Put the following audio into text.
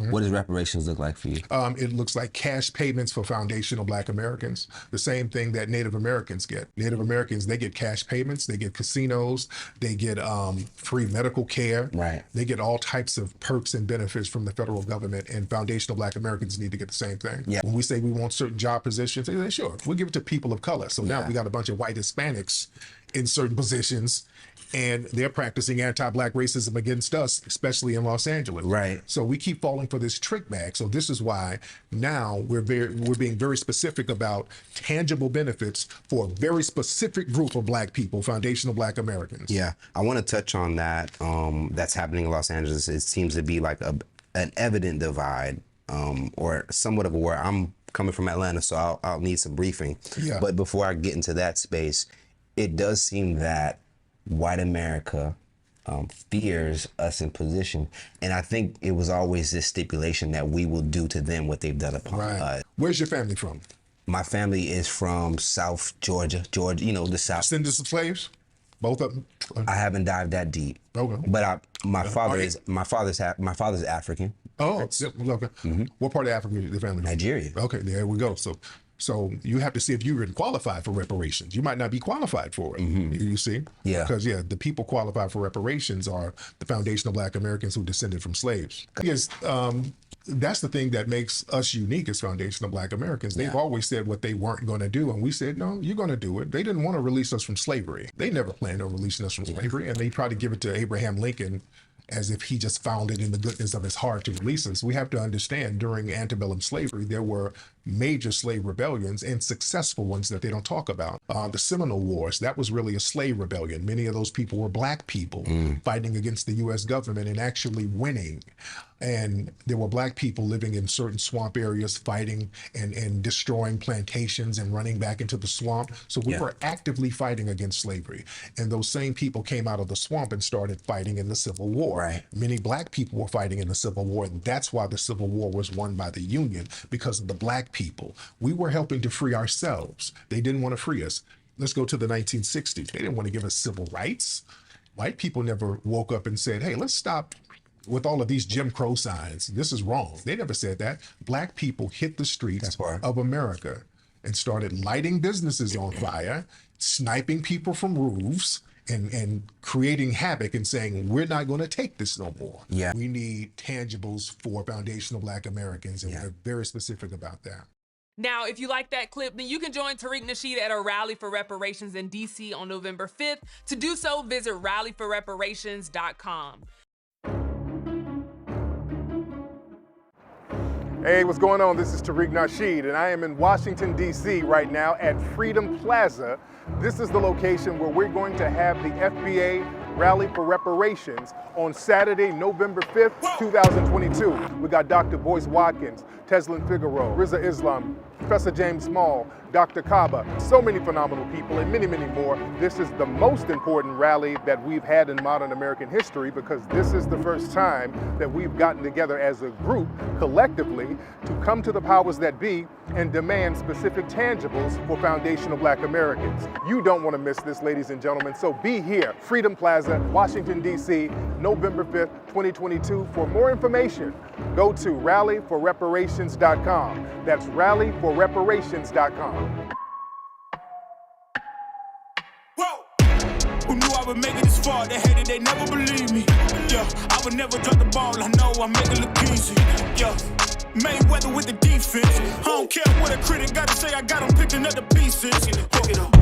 What does reparations look like for you? It looks like cash payments for foundational Black Americans, the same thing that Native Americans get. Native Americans, they get cash payments, they get casinos, they get free medical care. Right. They get all types of perks and benefits from the federal government, and foundational Black Americans need to get the same thing. Yeah. When we say we want certain job positions, they say, sure, we'll give it to people of color. So now we got a bunch of white Hispanics in certain positions, and they're practicing anti-Black racism against us, especially in Los Angeles. Right. So we keep falling for this trick bag. So this is why now we're being very specific about tangible benefits for a very specific group of Black people, foundational Black Americans. Yeah, I want to touch on that. That's happening in Los Angeles. It seems to be like an evident divide, or somewhat of a war. I'm coming from Atlanta, so I'll need some briefing. Yeah. But before I get into that space, it does seem that white America fears us in position. And I think it was always this stipulation that we will do to them what they've done upon us. Where's your family from? My family is from South Georgia, the South. Descendants of slaves? Both of them? I haven't dived that deep. Okay. But my father's African. Oh, okay. What part of Africa is your family from? Nigeria. Okay, there we go. So you have to see if you even qualify for reparations. You might not be qualified for it, you see? Yeah. Because, the people qualified for reparations are the foundational Black Americans who descended from slaves. Because that's the thing that makes us unique as foundational Black Americans. They've always said what they weren't going to do, and we said, no, you're going to do it. They didn't want to release us from slavery. They never planned on releasing us from slavery, and they tried to give it to Abraham Lincoln as if he just found it in the goodness of his heart to release us. We have to understand during antebellum slavery, there were major slave rebellions and successful ones that they don't talk about. The Seminole Wars, that was really a slave rebellion. Many of those people were Black people fighting against the U.S. government and actually winning. And there were Black people living in certain swamp areas fighting and destroying plantations and running back into the swamp. So we were actively fighting against slavery. And those same people came out of the swamp and started fighting in the Civil War. Right. Many Black people were fighting in the Civil War. And that's why the Civil War was won by the Union, because of the Black people. We were helping to free ourselves. They didn't want to free us. Let's go to the 1960s. They didn't want to give us civil rights. White people never woke up and said, hey, let's stop with all of these Jim Crow signs. This is wrong. They never said that. Black people hit the streets of America and started lighting businesses on fire, sniping people from roofs, and creating havoc and saying, we're not going to take this no more. Yeah. We need tangibles for foundational Black Americans, and we're very specific about that. Now, if you like that clip, then you can join Tariq Nasheed at a rally for reparations in DC on November 5th. To do so, visit rallyforreparations.com. Hey, what's going on? This is Tariq Nasheed, and I am in Washington, D.C. right now at Freedom Plaza. This is the location where we're going to have the FBA Rally for Reparations on Saturday, November 5th, 2022. We got Dr. Boyce Watkins, Teslin Figueroa, Riza Islam, Professor James Small, Dr. Kaba, so many phenomenal people, and many, many more. This is the most important rally that we've had in modern American history, because this is the first time that we've gotten together as a group collectively to come to the powers that be and demand specific tangibles for foundational Black Americans. You don't want to miss this, ladies and gentlemen, so be here, Freedom Plaza, Washington, D.C., November 5th, 2022. For more information, go to rallyforreparations.com. That's rallyforreparations.com. Who knew I would make it this far? They hated, they never believed me. Yeah, I would never drop the ball. I know I make it look easy. Yeah, Mayweather with the defense. I don't care what a critic got to say. I got them picking up the pieces. Pick it up.